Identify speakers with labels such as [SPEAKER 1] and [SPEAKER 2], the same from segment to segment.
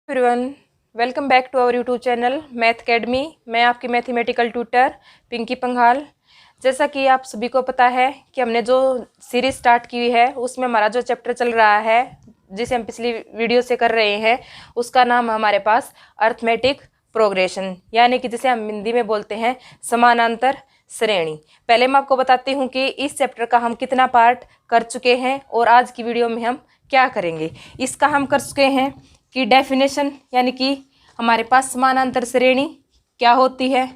[SPEAKER 1] Everyone, welcome back to our YouTube channel math academy. मैं आपकी mathematical tutor Pinky Panghal. जैसा कि आप सभी को पता है कि हमने जो सीरीज स्टार्ट की हुई है उसमें हमारा जो चैप्टर चल रहा है जिसे हम पिछली वीडियो से कर रहे हैं उसका नाम हमारे पास अर्थमेटिक प्रोग्रेशन, यानी कि जिसे हम हिंदी में बोलते हैं समानांतर श्रेणी। पहले मैं आपको बताती हूँ कि इस चैप्टर का हम कितना पार्ट कर चुके हैं और आज की वीडियो में हम क्या करेंगे। इसका हम कर चुके हैं कि डेफिनेशन, यानी कि हमारे पास समानांतर श्रेणी क्या होती है,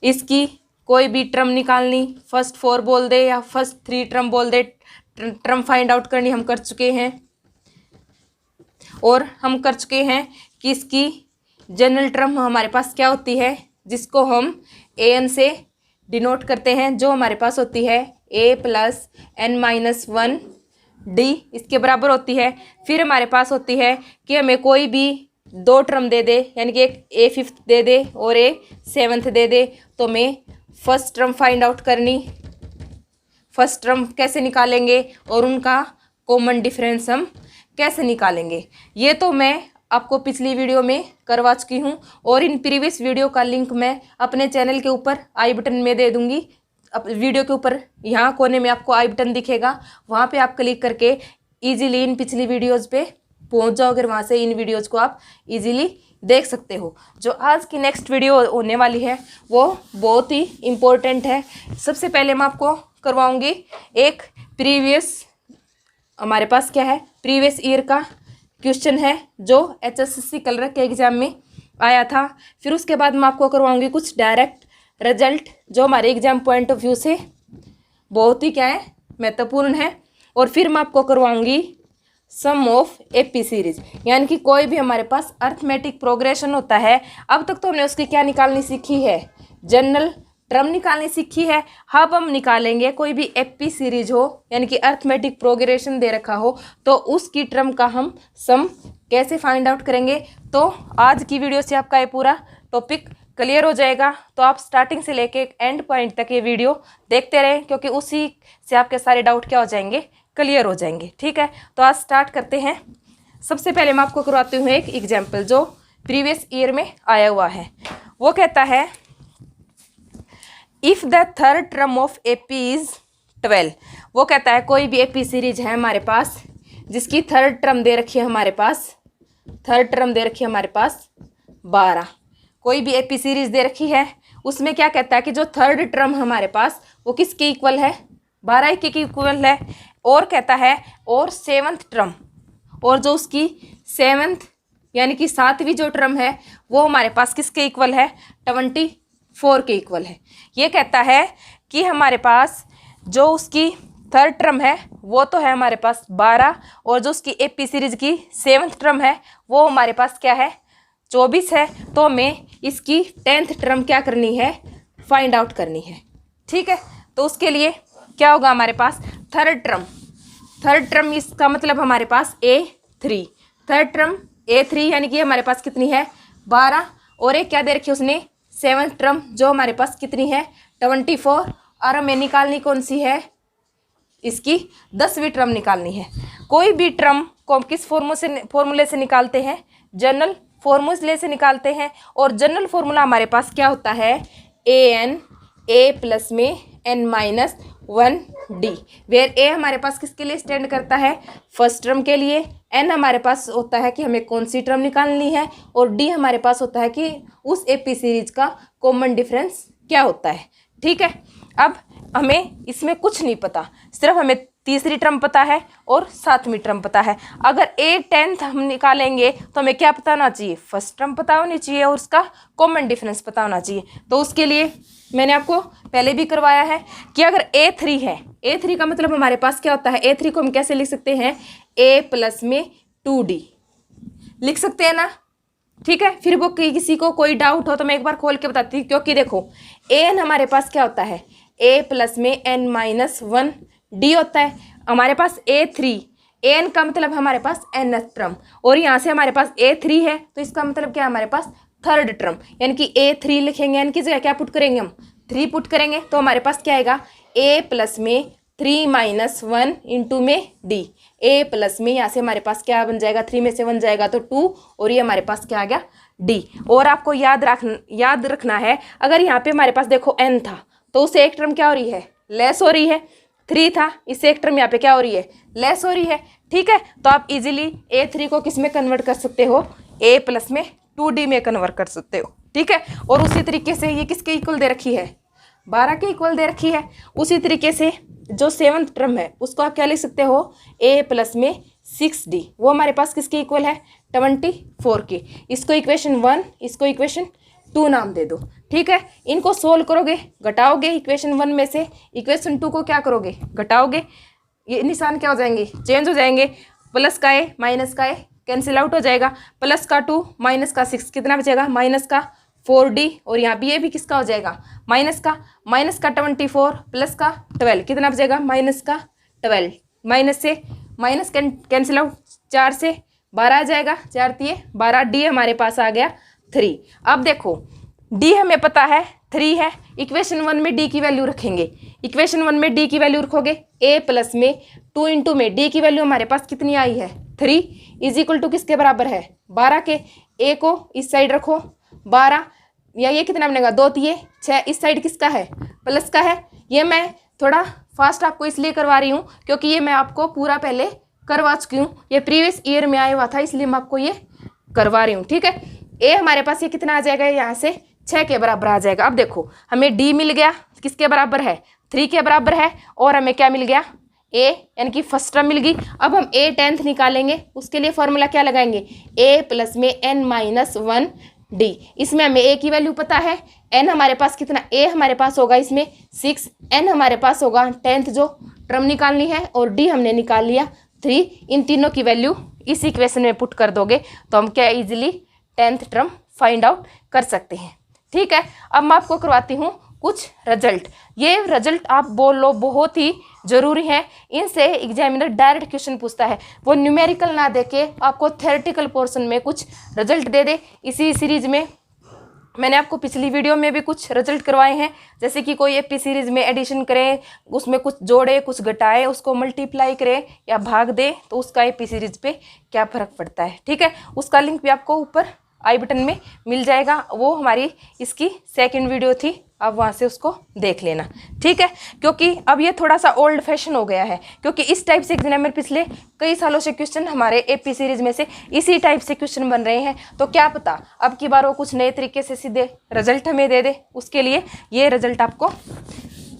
[SPEAKER 1] इसकी कोई भी टर्म निकालनी, फर्स्ट 4 बोल दे या फर्स्ट 3 टर्म बोल दे, टर्म फाइंड आउट करनी हम कर चुके हैं। और हम कर चुके हैं कि इसकी जनरल टर्म हमारे पास क्या होती है, जिसको हम an से डिनोट करते हैं, जो हमारे पास होती है a प्लस n-1 डी इसके बराबर होती है। फिर हमारे पास होती है कि हमें कोई भी 2 टर्म दे दे, यानी कि एक ए 5th दे दे और ए 7th दे दे, तो हमें फर्स्ट टर्म फाइंड आउट करनी। फर्स्ट टर्म कैसे निकालेंगे और उनका कॉमन डिफरेंस हम कैसे निकालेंगे, ये तो मैं आपको पिछली वीडियो में करवा चुकी हूँ और इन प्रीवियस वीडियो का लिंक मैं अपने चैनल के ऊपर आई बटन में दे दूँगी। अब वीडियो के ऊपर यहाँ कोने में आपको आई बटन दिखेगा, वहाँ पे आप क्लिक करके इजीली इन पिछली वीडियोस पे पहुँच जाओगे, वहाँ से इन वीडियोस को आप इजीली देख सकते हो। जो आज की नेक्स्ट वीडियो होने वाली है वो बहुत ही इम्पोर्टेंट है। सबसे पहले मैं आपको करवाऊँगी एक प्रीवियस, हमारे पास क्या है, प्रीवियस ईयर का क्वेश्चन है जो HSSC क्लर्क के एग्जाम में आया था। फिर उसके बाद मैं आपको करवाऊँगी कुछ डायरेक्ट रिजल्ट जो हमारे एग्जाम पॉइंट ऑफ व्यू से बहुत ही क्या है, महत्वपूर्ण है। और फिर मैं आपको करवाऊंगी सम ऑफ एपी सीरीज, यानी कि कोई भी हमारे पास अर्थमेटिक प्रोग्रेशन होता है। अब तक तो हमने उसकी क्या निकालनी सीखी है, जनरल टर्म निकालनी सीखी है। अब हम निकालेंगे कोई भी एपी सीरीज हो, यानी कि अर्थमेटिक प्रोग्रेशन दे रखा हो, तो उसकी टर्म का हम सम कैसे फाइंड आउट करेंगे। तो आज की वीडियो से आपका ये पूरा टॉपिक क्लियर हो जाएगा। तो आप स्टार्टिंग से लेके एंड पॉइंट तक ये वीडियो देखते रहें, क्योंकि उसी से आपके सारे डाउट क्या हो जाएंगे, क्लियर हो जाएंगे। ठीक है, तो आज स्टार्ट करते हैं। सबसे पहले मैं आपको करवाती हूँ एक एग्जाम्पल जो प्रीवियस ईयर में आया हुआ है। वो कहता है if the third term of AP is 12। वो कहता है कोई भी एपी सीरीज है हमारे पास जिसकी थर्ड टर्म दे रखी है हमारे पास, थर्ड टर्म दे रखी है हमारे पास 12। कोई भी एपी सीरीज दे रखी है, उसमें क्या कहता है कि जो थर्ड टर्म हमारे पास वो किसके इक्वल है, 12 के इक्वल है। और कहता है और 7th टर्म, और जो उसकी 7th यानी कि 7वीं जो टर्म है वो हमारे पास किसके इक्वल है, 24 के इक्वल है। ये कहता है कि हमारे पास जो उसकी थर्ड टर्म है वो तो है हमारे पास 12, और जो उसकी एपी सीरीज की 7th टर्म है वो हमारे पास क्या है, 24 है। तो हमें इसकी 10th टर्म क्या करनी है, फाइंड आउट करनी है। ठीक है, तो उसके लिए क्या होगा, हमारे पास थर्ड टर्म, थर्ड टर्म इसका मतलब हमारे पास A3, थर्ड टर्म A3 यानी कि हमारे पास कितनी है 12, और एक क्या दे रखी है उसने 7th टर्म जो हमारे पास कितनी है 24, और हमें निकालनी कौन सी है, इसकी 10वीं टर्म निकालनी है। कोई भी टर्म को हम किस फॉर्मूले से निकालते हैं, जनरल फॉर्मूले से निकालते हैं। और जनरल फॉर्मूला हमारे पास क्या होता है, an a प्लस में n-1 d, वेयर a हमारे पास किसके लिए स्टैंड करता है, फर्स्ट टर्म के लिए। n हमारे पास होता है कि हमें कौन सी टर्म निकालनी है, और d हमारे पास होता है कि उस एपी सीरीज का कॉमन डिफरेंस क्या होता है। ठीक है, अब हमें इसमें कुछ नहीं पता, सिर्फ हमें तीसरी टर्म पता है और 7वीं टर्म पता है। अगर A10th हम निकालेंगे तो हमें क्या पता होना चाहिए, फर्स्ट टर्म पता होनी चाहिए और उसका कॉमन डिफरेंस पता होना चाहिए। तो उसके लिए मैंने आपको पहले भी करवाया है कि अगर A3 है, A3 का मतलब हमारे पास क्या होता है, A3 को हम कैसे लिख सकते हैं, A प्लस में 2D लिख सकते हैं ना। ठीक है, फिर वो किसी को कोई डाउट हो तो मैं एक बार खोल के बताती हूँ, क्योंकि देखो an हमारे पास क्या होता है, a प्लस में n-1 d होता है। हमारे पास A3, an का मतलब हमारे पास nth टर्म, और यहाँ से हमारे पास A3 है तो इसका मतलब क्या है, हमारे पास थर्ड टर्म, यानी कि A3 लिखेंगे, n की जगह क्या पुट करेंगे हम 3 पुट करेंगे, तो हमारे पास क्या आएगा a प्लस में 3 - 1 इंटू में डी, ए प्लस में यहाँ से हमारे पास क्या बन जाएगा, 3 में से 1 जाएगा तो 2, और ये हमारे पास क्या आ गया, डी। और आपको याद रखना है, अगर यहाँ पे हमारे पास देखो n था तो उससे एक टर्म क्या हो रही है, लेस हो रही है। 3 था, इससे एक टर्म यहाँ पे क्या हो रही है, लेस हो रही है। ठीक है, तो आप इजीली A3 को किस में कन्वर्ट कर सकते हो, a प्लस में 2d में कन्वर्ट कर सकते हो। ठीक है, और उसी तरीके से ये किसके इक्वल दे रखी है, 12 के इक्वल दे रखी है। उसी तरीके से जो 7th टर्म है उसको आप क्या लिख सकते हो, a प्लस में 6d, वो हमारे पास किसके इक्वल है, 24 की। इसको इक्वेशन 1, इसको इक्वेशन 2 नाम दे दो। ठीक है, इनको सोल्व करोगे, घटाओगे इक्वेशन 1 में से इक्वेशन 2 को क्या करोगे, घटाओगे, ये निशान क्या हो जाएंगे, चेंज हो जाएंगे। प्लस का a माइनस का a कैंसिल आउट हो जाएगा, प्लस का 2 माइनस का 6 कितना बचेगा, माइनस का 4d, और यहाँ भी ये भी किसका हो जाएगा, माइनस का 24 प्लस का 12 कितना बचेगा, माइनस का 12, माइनस से माइनस कैंसिल आउट, 4 से 12 आ जाएगा, 4 तिये 12, डी हमारे पास आ गया 3। अब देखो डी हमें पता है 3 है, इक्वेशन 1 में डी की वैल्यू रखेंगे, इक्वेशन 1 में डी की वैल्यू रखोगे, a प्लस में 2 इंटू में डी की वैल्यू हमारे पास कितनी आई है, 3 इज इक्वल टू किसके बराबर है, 12 के। a को इस साइड रखो 12, या ये कितना बनेगा, 2 तिये 6, इस साइड किसका है, प्लस का है। ये मैं थोड़ा फास्ट आपको इसलिए करवा रही हूँ क्योंकि ये मैं आपको पूरा पहले करवा चुकी हूँ, ये प्रीवियस ईयर में आया हुआ था, इसलिए मैं आपको ये करवा रही हूँ। ठीक है, a हमारे पास ये कितना आ जाएगा, यहाँ से 6 के बराबर आ जाएगा। अब देखो हमें d मिल गया, किसके बराबर है, 3 के बराबर है, और हमें क्या मिल गया, a यानी कि फर्स्ट टर्म मिल गई। अब हम a 10th निकालेंगे, उसके लिए फॉर्मूला क्या लगाएंगे, a प्लस में n माइनस 1 d। इसमें हमें a की वैल्यू पता है, n हमारे पास कितना, a हमारे पास होगा इसमें 6, n हमारे पास होगा 10th जो टर्म निकालनी है, और d हमने निकाल लिया 3। इन तीनों की वैल्यू इस इक्वेशन में पुट कर दोगे तो हम क्या easily 10th term find out कर सकते हैं। ठीक है, अब मैं आपको करवाती हूँ कुछ रिजल्ट। ये रिजल्ट आप बोलो बहुत ही ज़रूरी है, इनसे एग्जामिनर डायरेक्ट क्वेश्चन पूछता है, वो न्यूमेरिकल ना दे के आपको थ्योरेटिकल पोर्शन में कुछ रिजल्ट दे दे। इसी सीरीज में मैंने आपको पिछली वीडियो में भी कुछ रिजल्ट करवाए हैं, जैसे कि कोई एपी सीरीज में एडिशन करें, उसमें कुछ जोड़े कुछ घटाए, उसको मल्टीप्लाई करें या भाग दे, तो उसका एपी सीरीज पे क्या फ़र्क पड़ता है। ठीक है, उसका लिंक भी आपको ऊपर आई बटन में मिल जाएगा, वो हमारी इसकी सेकंड वीडियो थी, आप वहाँ से उसको देख लेना। ठीक है, क्योंकि अब ये थोड़ा सा ओल्ड फैशन हो गया है, क्योंकि इस टाइप से एग्जामिनर पिछले कई सालों से क्वेश्चन हमारे एपी सीरीज में से इसी टाइप से क्वेश्चन बन रहे हैं, तो क्या पता अब की बार वो कुछ नए तरीके से सीधे रिजल्ट हमें दे दे, उसके लिए ये रिजल्ट आपको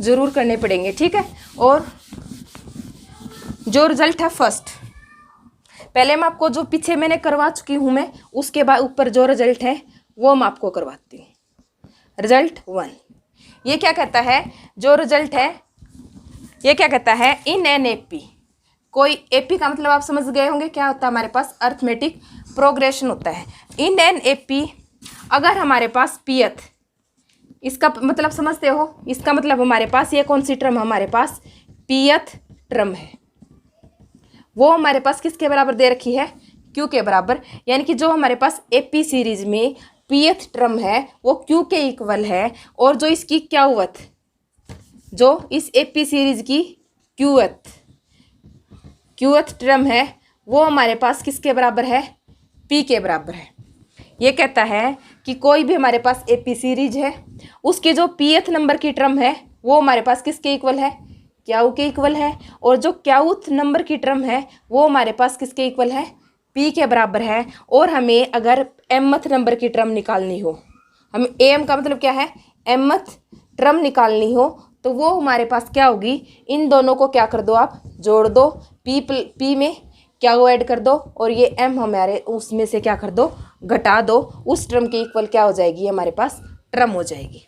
[SPEAKER 1] ज़रूर करने पड़ेंगे। ठीक है, और जो रिजल्ट है फर्स्ट, पहले मैं आपको जो पीछे मैंने करवा चुकी हूँ मैं, उसके बाद ऊपर जो रिजल्ट है वो मैं आपको करवाती हूँ। रिजल्ट 1 ये क्या कहता है, जो रिजल्ट है ये क्या कहता है, इन एन एपी, कोई एपी का मतलब आप समझ गए होंगे क्या होता है, हमारे पास अर्थमेटिक प्रोग्रेशन होता है। इन एन एपी अगर हमारे पास पीएथ, इसका मतलब समझते हो, इसका मतलब हमारे पास ये कौन सी टर्म, हमारे पास पीएथ टर्म है, वो हमारे पास किसके बराबर दे रखी है, क्यू के बराबर। यानी कि जो हमारे पास एपी सीरीज में पीएथ टर्म है वो क्यू के इक्वल है, और जो इसकी क्यूएथ, जो इस एपी सीरीज की क्यूएथ टर्म है वो हमारे पास किसके बराबर है, पी के बराबर है। ये कहता है कि कोई भी हमारे पास एपी सीरीज है, उसके जो पीएथ नंबर की टर्म है वो हमारे पास किसके इक्वल है, क्यू के इक्वल है, और जो क्यूथ नंबर की टर्म है वो हमारे पास किसके इक्वल है, पी के बराबर है। और हमें अगर एमथ नंबर की टर्म निकालनी हो, हमें एम का मतलब क्या है, एमथ टर्म निकालनी हो, तो वो हमारे पास क्या होगी, इन दोनों को क्या कर दो आप, जोड़ दो, पी में क्या वो ऐड कर दो, और ये एम हमारे उसमें से क्या कर दो, घटा दो, उस टर्म के इक्वल क्या हो जाएगी, हमारे पास टर्म हो जाएगी।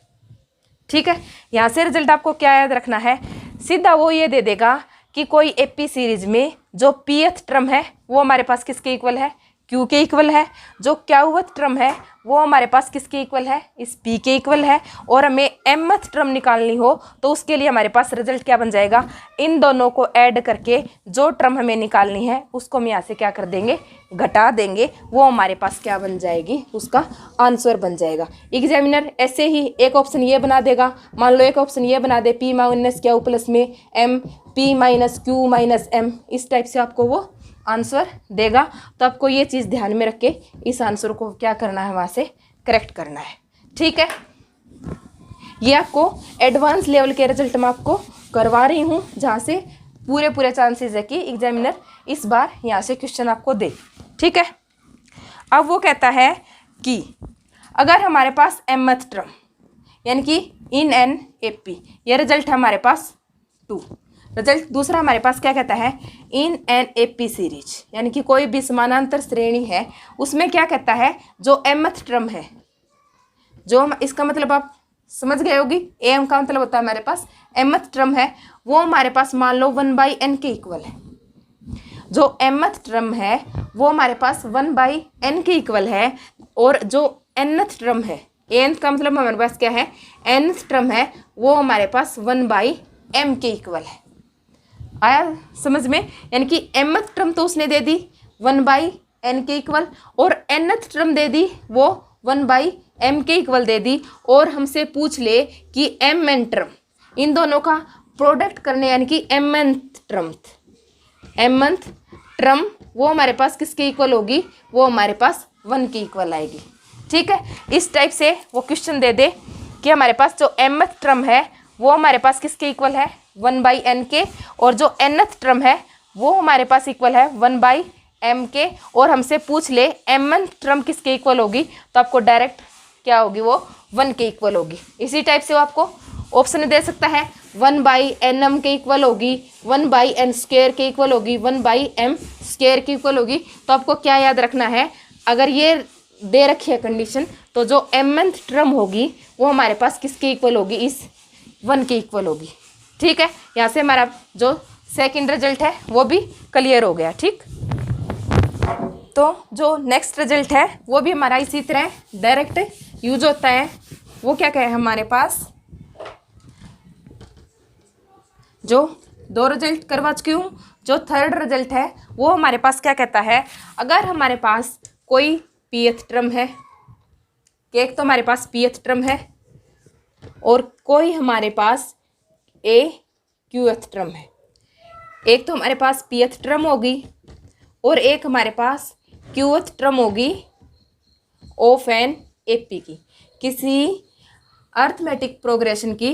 [SPEAKER 1] ठीक है, यहाँ से रिजल्ट आपको क्या याद रखना है, सीधा वो ये दे देगा कि कोई एपी सीरीज में जो पीएथ टर्म है वो हमारे पास किसके इक्वल है, Q के इक्वल है। जो क्यूवथ टर्म है वो हमारे पास किसके इक्वल है, इस P के इक्वल है। और हमें mth टर्म निकालनी हो तो उसके लिए हमारे पास रिजल्ट क्या बन जाएगा, इन दोनों को ऐड करके जो टर्म हमें निकालनी है उसको हम यहाँ से क्या कर देंगे, घटा देंगे, वो हमारे पास क्या बन जाएगी, उसका आंसर बन जाएगा। एग्जामिनर ऐसे ही एक ऑप्शन ये बना देगा, मान लो एक ऑप्शन ये बना दे P माइनस क्यू प्लस में M, P minus Q minus M, इस टाइप से आपको वो आंसर देगा। तो आपको ये चीज़ ध्यान में रख के इस आंसर को क्या करना है, वहाँ से करेक्ट करना है। ठीक है, ये आपको एडवांस लेवल के रिजल्ट मैं आपको करवा रही हूँ, जहाँ से पूरे चांसेस है कि एग्जामिनर इस बार यहाँ से क्वेश्चन आपको दे। ठीक है, अब वो कहता है कि अगर हमारे पास mth टर्म यानी कि इन एन AP, ये रिजल्ट है हमारे पास 2। रिजल्ट दूसरा हमारे पास क्या कहता है, इन एन AP सीरीज, यानी कि कोई भी समानांतर श्रेणी है उसमें क्या कहता है, जो mth टर्म है, जो इसका मतलब आप समझ गए होगी, एम का मतलब होता है हमारे पास mth टर्म है, वो हमारे पास मान लो 1/n के इक्वल है। जो mth टर्म है वो हमारे पास 1/n के इक्वल है। और जो nth टर्म है, nth का मतलब हमारे पास क्या है, nth टर्म है, वो हमारे पास 1/m के इक्वल है। आया समझ में, यानी कि mth टर्म तो उसने दे दी 1/n के इक्वल, और nth टर्म दे दी वो 1/m के इक्वल दे दी। और हमसे पूछ ले कि mn टर्म, इन दोनों का प्रोडक्ट करने, यानी कि mnth टर्म वो हमारे पास किसके इक्वल होगी, वो हमारे पास 1 के इक्वल आएगी। ठीक है, इस टाइप से वो क्वेश्चन दे दे कि हमारे पास जो mth टर्म है वो हमारे पास किसके इक्वल है, 1/n के, और जो nth टर्म है वो हमारे पास इक्वल है 1/m के, और हमसे पूछ ले mn टर्म किसके इक्वल होगी, तो आपको डायरेक्ट क्या होगी, वो 1 के इक्वल होगी। इसी टाइप से वो आपको ऑप्शन दे सकता है, 1/nm के इक्वल होगी, 1/n² के इक्वल होगी, 1/m² के इक्वल होगी। तो आपको क्या याद रखना है, अगर ये दे रखी है कंडीशन, तो जो mnth टर्म होगी वो हमारे पास किसके इक्वल होगी, इस 1 के इक्वल होगी। ठीक है, यहाँ से हमारा जो सेकंड रिजल्ट है वो भी क्लियर हो गया। ठीक, तो जो नेक्स्ट रिजल्ट है वो भी हमारा इसी तरह डायरेक्ट यूज होता है। वो क्या कहे हमारे पास, जो 2 रिजल्ट करवा चुकी हूँ, जो थर्ड रिजल्ट है वो हमारे पास क्या कहता है, अगर हमारे पास कोई pth टर्म है, एक तो हमारे पास pth टर्म है और कोई हमारे पास qth टर्म है। एक तो हमारे पास pth टर्म होगी और एक हमारे पास qth टर्म होगी ऑफ एन AP की। किसी अर्थमेटिक प्रोग्रेशन की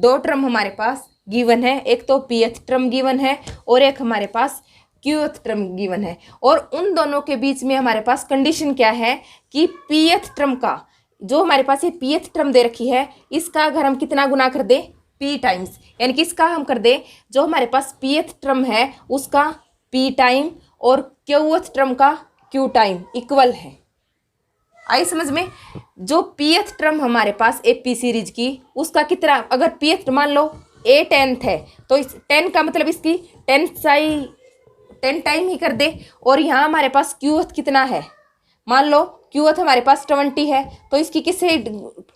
[SPEAKER 1] 2 टर्म हमारे पास गिवन है, एक तो pth टर्म गिवन है और एक हमारे पास qth टर्म गिवन है। और उन दोनों के बीच में हमारे पास कंडीशन क्या है कि pth टर्म का, जो हमारे पास ये pth टर्म दे रखी है, इसका अगर हम कितना गुना कर दे, p टाइम्स, यानी कि इसका हम कर दे, जो हमारे पास pth टर्म है उसका p टाइम और qth टर्म का q टाइम इक्वल है। आई समझ में, जो pth टर्म हमारे पास AP सीरीज की, उसका कितना, अगर pth मान लो a 10th है तो इस 10 का मतलब इसकी 10 टाइम ही कर दे। और यहाँ हमारे पास qth कितना है, मान लो qth हमारे पास 20 है तो इसकी किससे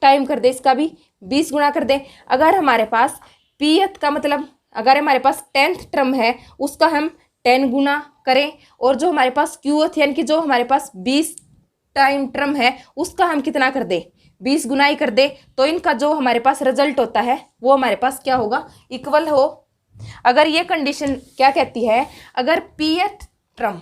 [SPEAKER 1] टाइम कर दे, इसका भी 20 गुना कर दे। अगर हमारे पास pth का मतलब, अगर हमारे पास 10th टर्म है उसका हम 10 गुना करें, और जो हमारे पास qth यानी कि जो हमारे पास 20 टाइम टर्म है उसका हम कितना कर दे, 20 गुना ही कर दे। तो इनका जो हमारे पास रिजल्ट होता है वो हमारे पास क्या होगा, इक्वल हो। अगर ये कंडीशन क्या कहती है, अगर pth टर्म,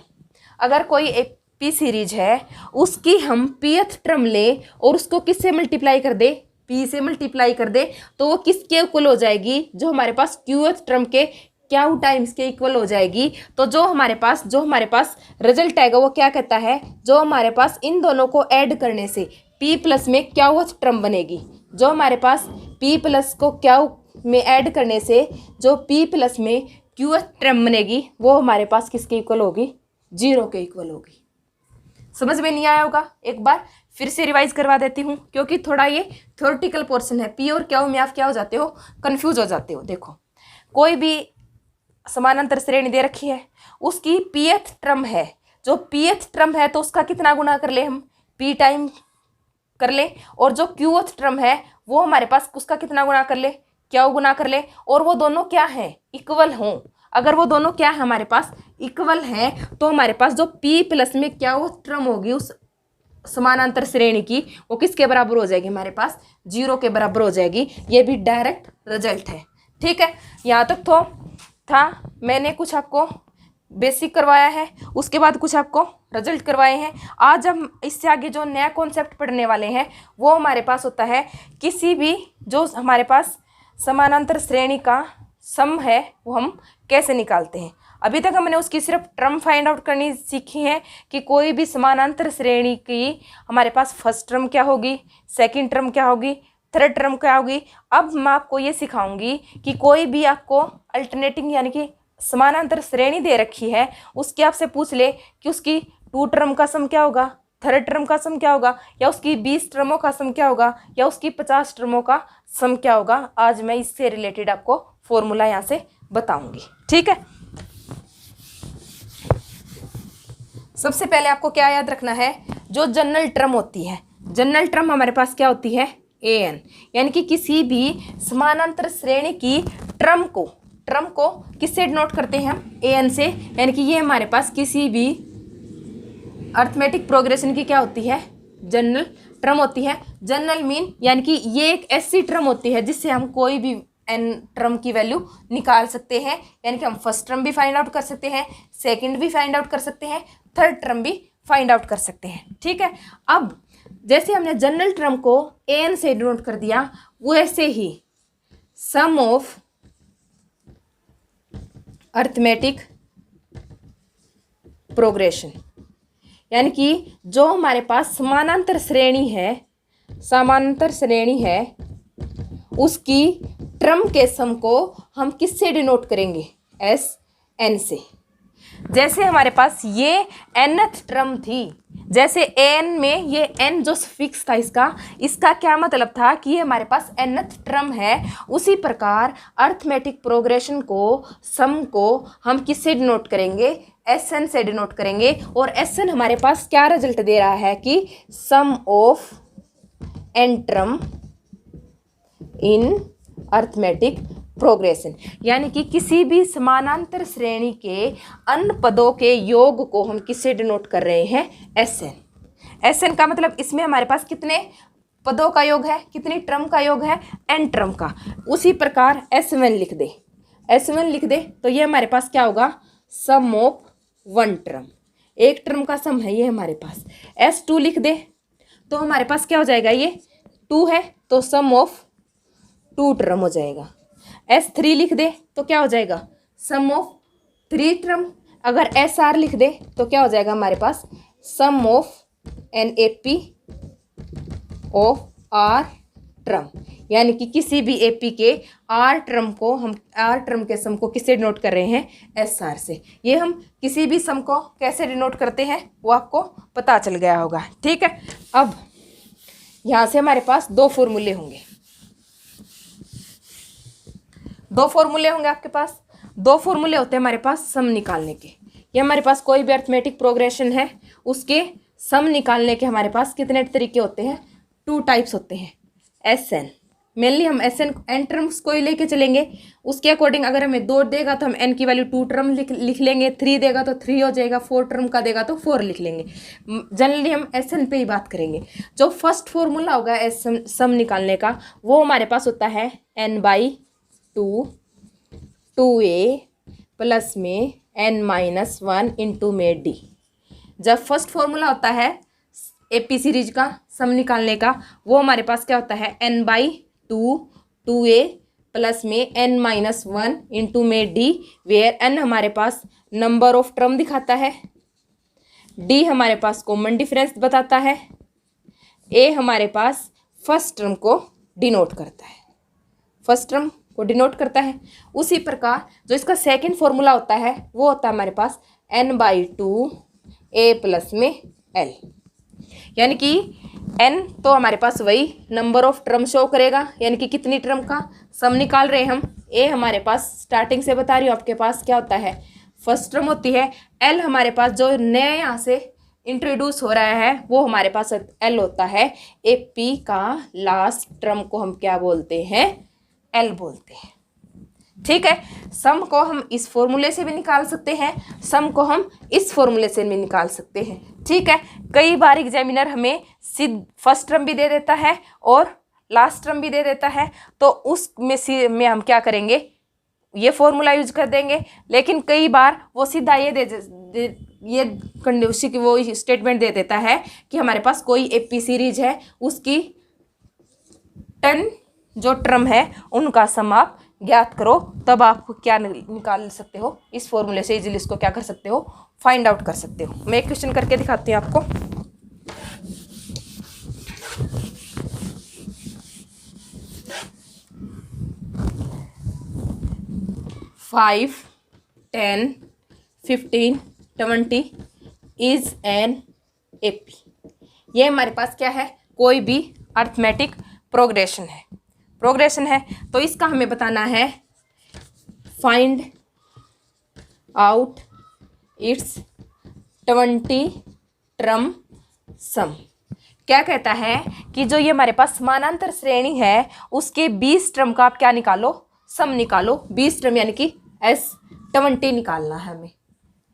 [SPEAKER 1] अगर कोई AP सीरीज है उसकी हम pth टर्म ले और उसको किससे मल्टीप्लाई कर दे, p से मल्टीप्लाई कर दे, तो वो किसके इक्वल हो जाएगी, जो हमारे पास qth टर्म के क्या टाइम्स के इक्वल हो जाएगी। तो जो हमारे पास रिजल्ट आएगा वो क्या कहता है, जो हमारे पास इन दोनों को ऐड करने से p प्लस में qth टर्म बनेगी। जो हमारे पास p प्लस को q में ऐड करने से जो p प्लस में qth टर्म बनेगी वो हमारे पास किसके इक्वल होगी, 0 के इक्वल होगी। समझ में नहीं आया होगा, एक बार फिर से रिवाइज करवा देती हूँ क्योंकि थोड़ा ये थ्योरेटिकल पोर्शन है। p और q में आप क्या हो जाते हो, कंफ्यूज हो जाते हो। देखो, कोई भी समानांतर श्रेणी दे रखी है, उसकी pth टर्म है, जो pth टर्म है तो उसका कितना गुना कर ले हम, p टाइम कर ले, और जो qth टर्म है वो हमारे पास उसका कितना गुना कर ले, क्या गुना कर ले, और वो दोनों क्या है, इक्वल हों। अगर वो दोनों क्या है हमारे पास, इक्वल हैं, तो हमारे पास जो p प्लस में क्या वो टर्म होगी उस समानांतर श्रेणी की, वो किसके बराबर हो जाएगी, हमारे पास 0 के बराबर हो जाएगी। ये भी डायरेक्ट रिजल्ट है। ठीक है, यहाँ तक तो था, मैंने कुछ आपको बेसिक करवाया है, उसके बाद कुछ आपको रिजल्ट करवाए हैं। आज हम इससे आगे जो नया कॉन्सेप्ट पढ़ने वाले हैं वो हमारे पास होता है किसी भी जो हमारे पास समानांतर श्रेणी का सम है वो हम कैसे निकालते हैं। अभी तक हमने उसकी सिर्फ टर्म फाइंड आउट करनी सीखी है कि कोई भी समानांतर श्रेणी की हमारे पास फर्स्ट टर्म क्या होगी, सेकंड टर्म क्या होगी, थर्ड टर्म क्या होगी। अब मैं आपको ये सिखाऊंगी कि कोई भी आपको अल्टरनेटिंग यानी कि समानांतर श्रेणी दे रखी है, उसकी आपसे पूछ ले कि उसकी 2 टर्म का सम क्या होगा, थर्ड टर्म का सम क्या होगा, या उसकी 20 टर्मों का सम क्या होगा, या उसकी 50 टर्मों का सम क्या होगा। आज मैं इससे रिलेटेड आपको फॉर्मूला यहाँ से बताऊंगी। ठीक है, सबसे पहले आपको क्या याद रखना है, जो जनरल टर्म होती है, जनरल टर्म हमारे पास क्या होती है, an, यानी कि किसी भी समानांतर श्रेणी की टर्म को किससे डिनोट करते हैं हम, an से। यानी कि ये हमारे पास किसी भी अर्थमेटिक प्रोग्रेशन की क्या होती है, जनरल टर्म होती है। जनरल मीन यानी कि ये एक ऐसी टर्म होती है जिससे हम कोई भी n टर्म की वैल्यू निकाल सकते हैं। यानी कि हम फर्स्ट टर्म भी फाइंड आउट कर सकते हैं, सेकंड भी फाइंड आउट कर सकते हैं, थर्ड टर्म भी फाइंड आउट कर सकते हैं। ठीक है, अब जैसे हमने जनरल टर्म को an से डिनोट कर दिया, वैसे ही सम ऑफ अर्थमेटिक प्रोग्रेशन, यानी कि जो हमारे पास समानांतर श्रेणी है उसकी टर्म के सम को हम किससे डिनोट करेंगे, Sn से। जैसे हमारे पास ये nth टर्म थी, जैसे an में ये n जो फिक्स था इसका क्या मतलब था कि ये हमारे पास nth टर्म है। उसी प्रकार अर्थमेटिक प्रोग्रेशन को सम को हम किससे डिनोट करेंगे, Sn से डिनोट करेंगे। और Sn हमारे पास क्या रिजल्ट दे रहा है कि sum of n term in arithmetic progression, यानी कि किसी भी समानांतर श्रेणी के अन्य पदों के योग को हम किससे डिनोट कर रहे हैं, Sn का मतलब इसमें हमारे पास कितने पदों का योग है, कितनी टर्म का योग है, n टर्म का। उसी प्रकार S1 लिख दे तो ये हमारे पास क्या होगा, सम ऑफ 1 टर्म, एक टर्म का सम है ये हमारे पास। S2 लिख दे तो हमारे पास क्या हो जाएगा, ये 2 है तो सम ऑफ 2 टर्म हो जाएगा। S3 लिख दे तो क्या हो जाएगा, सम ऑफ 3 टर्म। अगर SR लिख दे तो क्या हो जाएगा हमारे पास, sum of NAP of R term. यानी कि किसी भी AP के R टर्म के सम को किससे डिनोट कर रहे हैं, SR से। ये हम किसी भी सम को कैसे डिनोट करते हैं वो आपको पता चल गया होगा। ठीक है, अब यहाँ से हमारे पास 2 फॉर्मूले होंगे, 2 फॉर्मूले होंगे आपके पास। 2 फॉर्मूले होते हैं हमारे पास सम निकालने के। ये हमारे पास कोई भी अर्थमेटिक प्रोग्रेशन है उसके सम निकालने के हमारे पास कितने तरीके होते हैं, 2 टाइप्स होते हैं। Sn मेनली हम Sn n टर्म्स को ही लेके चलेंगे, उसके अकॉर्डिंग अगर हमें 2 देगा तो हम n की वैल्यू 2 टर्म लिख लेंगे, 3 देगा तो 3 हो जाएगा, 4 टर्म का देगा तो 4 लिख लेंगे। जनरली हम Sn पे ही बात करेंगे। जो फर्स्ट फॉर्मूला होगा सम निकालने का वो हमारे पास होता है n/2 2a प्लस में n-1 इंटू में d। जब फर्स्ट फॉर्मूला होता है AP सीरीज का सम निकालने का वो हमारे पास क्या होता है, n/2 2a प्लस में n-1 इंटू में d, वेयर n हमारे पास नंबर ऑफ टर्म दिखाता है, d हमारे पास कॉमन डिफरेंस बताता है, a हमारे पास फर्स्ट टर्म को डिनोट करता है, उसी प्रकार जो इसका सेकंड फॉर्मूला होता है वो होता है हमारे पास n/2 a प्लस में l। यानी कि n तो हमारे पास वही नंबर ऑफ टर्म शो करेगा, यानी कि कितनी टर्म का सम निकाल रहे हैं हम। a हमारे पास स्टार्टिंग से बता रही हूँ आपके पास क्या होता है, फर्स्ट टर्म होती है। एल हमारे पास जो नया यहाँ से इंट्रोड्यूस हो रहा है वो हमारे पास एल होता है। एपी का लास्ट टर्म को हम क्या बोलते हैं? एल बोलते हैं। ठीक है, सम को हम इस फॉर्मूले से भी निकाल सकते हैं, सम को हम इस फॉर्मूले से भी निकाल सकते हैं। ठीक है, कई बार एग्जामिनर हमें फर्स्ट टर्म भी दे देता है और लास्ट टर्म भी दे देता है, तो उसमें हम क्या करेंगे? ये फॉर्मूला यूज कर देंगे। लेकिन कई बार वो सीधा ये कंडीशन की वो स्टेटमेंट दे देता है कि हमारे पास कोई एपी सीरीज है, उसकी 10 जो टर्म है उनका सम आप ज्ञात करो, तब आप क्या निकाल सकते हो? इस फॉर्मूले से इजीली इसको क्या कर सकते हो? फाइंड आउट कर सकते हो। मैं एक क्वेश्चन करके दिखाती हूँ आपको। Five 10 15 20 is an AP. ये हमारे पास क्या है? कोई भी अर्थमेटिक प्रोग्रेशन है। तो इसका हमें बताना है फाइंड आउट इट्स 20 टर्म सम। क्या कहता है कि जो ये हमारे पास समानांतर श्रेणी है उसके 20 टर्म का आप क्या निकालो? सम निकालो। 20 टर्म यानी कि S20 निकालना है हमें।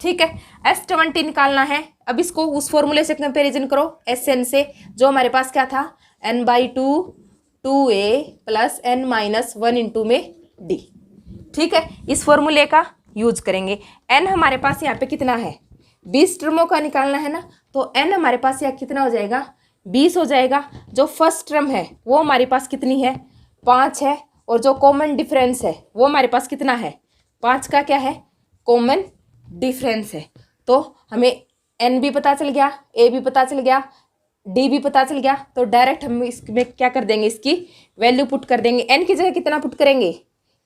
[SPEAKER 1] ठीक है, S20 निकालना है। अब इसको उस फॉर्मूले से कंपेरिजन करो Sn से, जो हमारे पास क्या था? n/2 2a plus n-1 into में d। ठीक है, इस फॉर्मूले का यूज करेंगे। n हमारे पास यहाँ पे कितना है? 20 टर्मों का निकालना है ना, तो n हमारे पास यहाँ कितना हो जाएगा? 20 हो जाएगा। जो फर्स्ट टर्म है वो हमारे पास कितनी है? 5 है। और जो कॉमन डिफरेंस है वो हमारे पास कितना है? 5 का क्या है? कॉमन डिफरेंस है। तो हमें n भी पता चल गया, a भी पता चल गया, d भी पता चल गया। तो डायरेक्ट हम इसमें क्या कर देंगे? इसकी वैल्यू पुट कर देंगे। n की जगह कितना पुट करेंगे?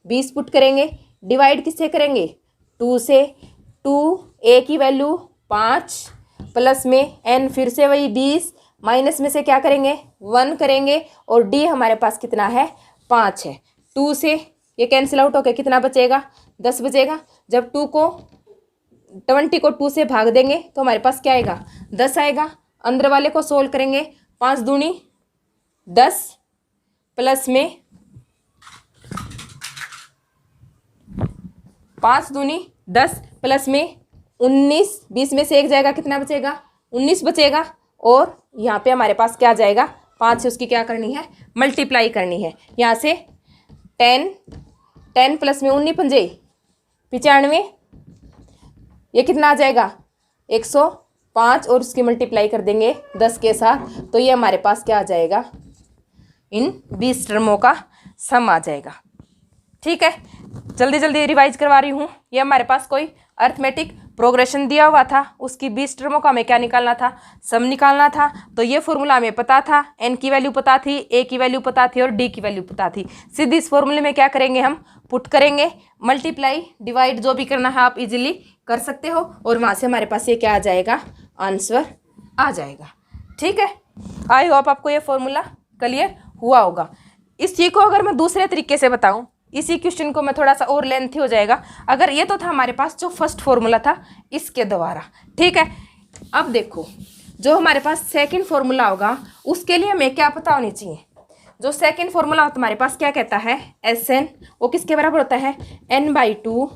[SPEAKER 1] 20 पुट करेंगे। डिवाइड किससे करेंगे? 2 से। 2a की वैल्यू 5 प्लस में n फिर से वही 20 माइनस में से क्या करेंगे? 1 करेंगे। और d हमारे पास कितना है? 5 है। 2 से ये कैंसिल आउट होकर कितना बचेगा? 10 बचेगा। जब 20 को 2 से भाग देंगे तो हमारे पास क्या आएगा? 10 आएगा। अंदर वाले को सोल्व करेंगे। 5 दूनी 10 प्लस में 5 दूनी 10 प्लस में 19, 20 में से एक जाएगा, कितना बचेगा? 19 बचेगा। और यहाँ पे हमारे पास क्या जाएगा? 5 से उसकी क्या करनी है? मल्टीप्लाई करनी है। यहाँ से 10 प्लस में 19 पंजे 95, ये कितना आ जाएगा? 105। और उसकी मल्टीप्लाई कर देंगे 10 के साथ, तो ये हमारे पास क्या आ जाएगा? इन 20 टर्मों का सम आ जाएगा। ठीक है, जल्दी जल्दी रिवाइज करवा रही हूँ। ये हमारे पास कोई अर्थमेटिक प्रोग्रेशन दिया हुआ था, उसकी 20 टर्मों का हमें क्या निकालना था? सम निकालना था। तो ये फॉर्मूला हमें पता था, n की वैल्यू पता थी, a की वैल्यू पता थी और d की वैल्यू पता थी। सीधी इस फॉर्मूले में क्या करेंगे? हम पुट करेंगे। मल्टीप्लाई डिवाइड जो भी करना है आप इजीली कर सकते हो, और वहाँ से हमारे पास ये क्या आ जाएगा? आंसर आ जाएगा। ठीक है, आई होप आपको ये फॉर्मूला क्लियर हुआ होगा। इस चीज़ को अगर मैं दूसरे तरीके से बताऊँ, इसी क्वेश्चन को मैं थोड़ा सा और लेंथी हो जाएगा। अगर ये तो था हमारे पास जो फर्स्ट फॉर्मूला था इसके द्वारा। ठीक है, अब देखो जो हमारे पास सेकंड फॉर्मूला होगा उसके लिए हमें क्या पता होनी चाहिए? जो सेकंड फॉर्मूला होता हमारे पास क्या कहता है? Sn वो किसके बराबर होता है? n/2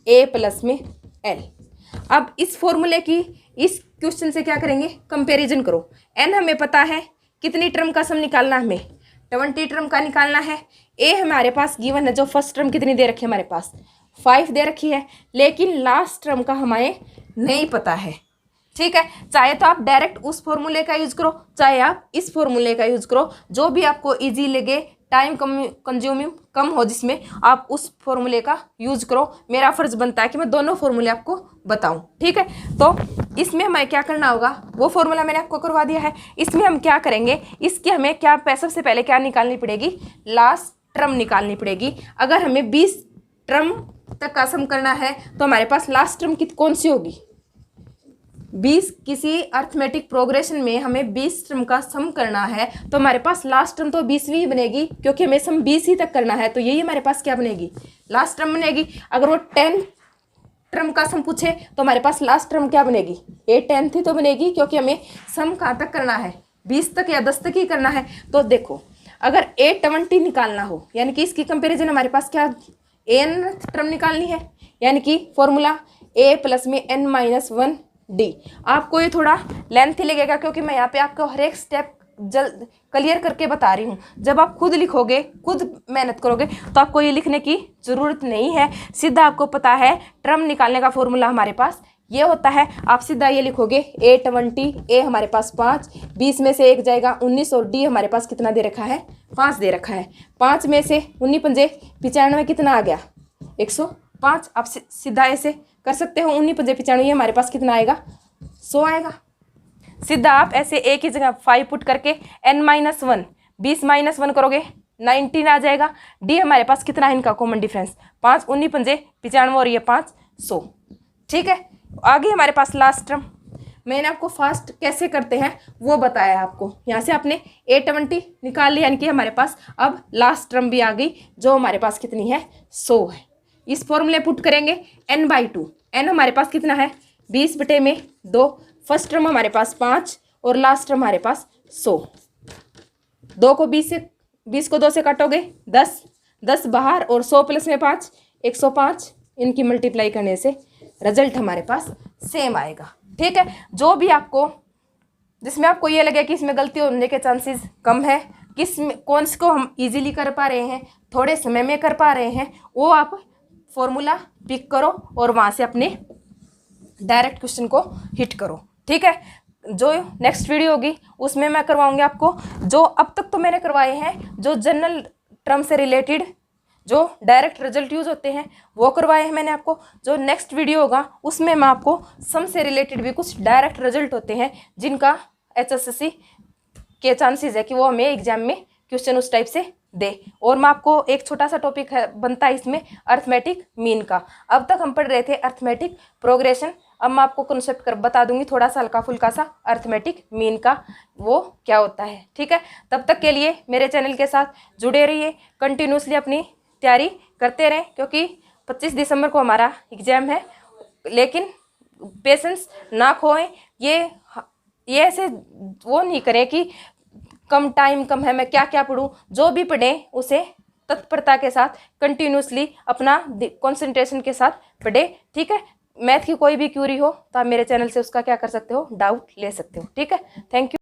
[SPEAKER 1] a प्लस में l। अब इस फॉर्मूले की इस क्वेश्चन से क्या करेंगे? कंपेरिजन करो। n हमें पता है, कितनी टर्म का सम निकालना है हमें? 20 टर्म का निकालना है। ए हमारे पास गिवन है, जो फर्स्ट टर्म कितनी दे रखी है हमारे पास? 5 दे रखी है। लेकिन लास्ट टर्म का हमें नहीं पता है। ठीक है, चाहे तो आप डायरेक्ट उस फॉर्मूले का यूज करो, चाहे आप इस फॉर्मूले का यूज करो, जो भी आपको इजी लगे, टाइम कंज्यूमिंग कम हो, जिसमें आप उस फॉर्मूले का यूज करो। मेरा फर्ज बनता है कि मैं दोनों फॉर्मूले आपको बताऊं। ठीक है, तो इसमें हमें क्या करना होगा? वो फॉर्मूला मैंने आपको करवा दिया है। इसमें हम क्या करेंगे? इसकी हमें क्या सबसे पहले क्या निकालनी पड़ेगी? लास्ट टर्म निकालनी पड़ेगी। अगर हमें 20 टर्म तक का सम करना है तो हमारे पास लास्ट टर्म कौन सी होगी? 20, किसी अर्थमेटिक प्रोग्रेशन में हमें 20 टर्म का सम करना है तो हमारे पास लास्ट टर्म तो 20वीं बनेगी, क्योंकि हमें सम 20 ही तक करना है। तो यही हमारे पास क्या बनेगी? लास्ट टर्म बनेगी। अगर वो 10 टर्म का सम पूछे तो हमारे पास लास्ट टर्म क्या बनेगी, a10 थी तो बनेगी, क्योंकि हमें सम कहाँ तक करना है, 20 तक या 10 तक ही करना है। तो देखो अगर a20 निकालना हो, यानी कि इसकी कंपेरिजन हमारे पास क्या n टर्म निकालनी है, यानी कि फॉर्मूला a प्लस में n-1d। आपको ये थोड़ा लेंथ लगेगा, क्योंकि मैं यहाँ पे आपको हर एक स्टेप जल्द क्लियर करके बता रही हूँ। जब आप खुद लिखोगे, खुद मेहनत करोगे, तो आपको ये लिखने की ज़रूरत नहीं है। सीधा आपको पता है टर्म निकालने का फॉर्मूला हमारे पास ये होता है। आप सीधा ये लिखोगे a20, a हमारे पास 5, 20 में से 1 जाएगा 19, और d हमारे पास कितना दे रखा है, 5 दे रखा है। 5 में से 19 पंजे 95 कितना आ गया, 105। आप सीधा ऐसे कर सकते हो, 19 पंजे 95 हमारे पास कितना आएगा, 100 आएगा। सीधा आप ऐसे a की जगह 5 पुट करके n-1, 20 -1 करोगे 19 आ जाएगा। d हमारे पास कितना है, इनका कॉमन डिफरेंस 5, 19 पंजे 95 और ये 5, 100। ठीक है, आगे हमारे पास लास्ट टर्म, मैंने आपको फास्ट कैसे करते हैं वो बताया आपको। यहाँ से आपने a20 निकाल लिया, यानी कि हमारे पास अब लास्ट टर्म भी आ गई, जो हमारे पास कितनी है, 100 है। इस फॉर्मूले पुट करेंगे n/2, n हमारे पास कितना है, 20/2। फर्स्ट टर्म हमारे पास 5 और लास्ट टर्म हमारे पास 100। 2 को 20 को 2 से काटोगे 10, 10 बाहर और 100 प्लस में 5, 105। इनकी मल्टीप्लाई करने से रिजल्ट हमारे पास सेम आएगा। ठीक है, जो भी आपको जिसमें आपको ये लगे कि इसमें गलती होने के चांसेस कम है, किस में कौन से को हम इजीली कर पा रहे हैं, थोड़े समय में कर पा रहे हैं, वो आप फॉर्मूला पिक करो और वहाँ से अपने डायरेक्ट क्वेश्चन को हिट करो। ठीक है, जो नेक्स्ट वीडियो होगी उसमें मैं करवाऊंगी आपको, जो अब तक तो मैंने करवाए हैं, जो जनरल टर्म से रिलेटेड जो डायरेक्ट रिजल्ट यूज़ होते हैं वो करवाए हैं मैंने आपको। जो नेक्स्ट वीडियो होगा उसमें मैं आपको सम से रिलेटेड भी कुछ डायरेक्ट रिजल्ट होते हैं जिनका HSSC के चांसेस है कि वो हमें एग्जाम में क्वेश्चन उस टाइप से दे। और मैं आपको एक छोटा सा टॉपिक है बनता है इसमें अर्थमेटिक मीन का। अब तक हम पढ़ रहे थे अर्थमेटिक प्रोग्रेशन, अब मैं आपको कॉन्सेप्ट कर बता दूंगी थोड़ा सा हल्का फुल्का सा अर्थमेटिक मीन का वो क्या होता है। ठीक है, तब तक के लिए मेरे चैनल के साथ जुड़े रहिए, कंटिन्यूसली अपनी तैयारी करते रहें, क्योंकि 25 दिसंबर को हमारा एग्जाम है। लेकिन पेशेंस ना खोएं, ये ऐसे वो नहीं करें कि कम टाइम कम है मैं क्या क्या पढ़ूं। जो भी पढ़ें उसे तत्परता के साथ कंटिन्यूसली अपना कंसंट्रेशन के साथ पढ़े। ठीक है, मैथ की कोई भी क्यूरी हो तो आप मेरे चैनल से उसका क्या कर सकते हो, डाउट ले सकते हो। ठीक है, थैंक यू।